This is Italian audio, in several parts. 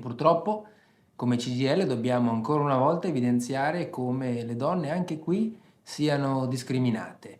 Purtroppo, come CGIL, dobbiamo ancora una volta evidenziare come le donne anche qui siano discriminate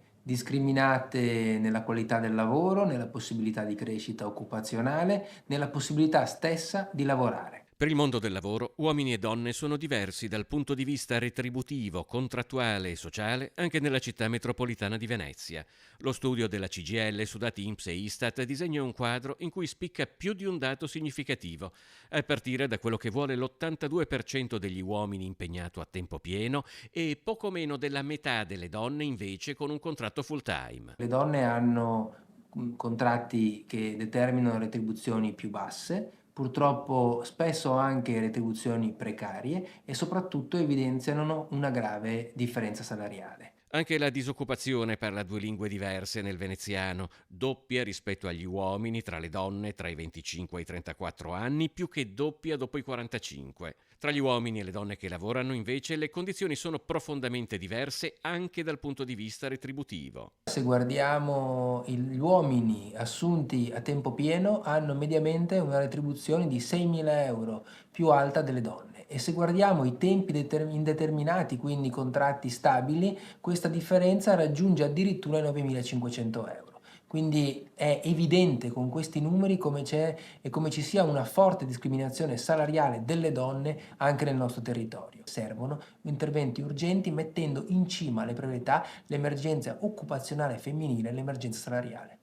nella qualità del lavoro, nella possibilità di crescita occupazionale, nella possibilità stessa di lavorare. Per il mondo del lavoro, uomini e donne sono diversi dal punto di vista retributivo, contrattuale e sociale anche nella città metropolitana di Venezia. Lo studio della CGIL su dati INPS e Istat disegna un quadro in cui spicca più di un dato significativo, a partire da quello che vuole l'82% degli uomini impegnato a tempo pieno e poco meno della metà delle donne invece con un contratto full time. Le donne hanno contratti che determinano retribuzioni più basse, purtroppo spesso anche retribuzioni precarie e soprattutto evidenziano una grave differenza salariale. Anche la disoccupazione parla due lingue diverse nel veneziano, doppia rispetto agli uomini tra le donne tra i 25 e i 34 anni, più che doppia dopo i 45. Tra gli uomini e le donne che lavorano, invece, le condizioni sono profondamente diverse anche dal punto di vista retributivo. Se guardiamo gli uomini assunti a tempo pieno hanno mediamente una retribuzione di 6.000 euro più alta delle donne e se guardiamo i tempi indeterminati, quindi contratti stabili, questa differenza raggiunge addirittura i 9.500 euro. Quindi è evidente con questi numeri come c'è e come ci sia una forte discriminazione salariale delle donne anche nel nostro territorio. Servono interventi urgenti mettendo in cima alle priorità l'emergenza occupazionale femminile e l'emergenza salariale.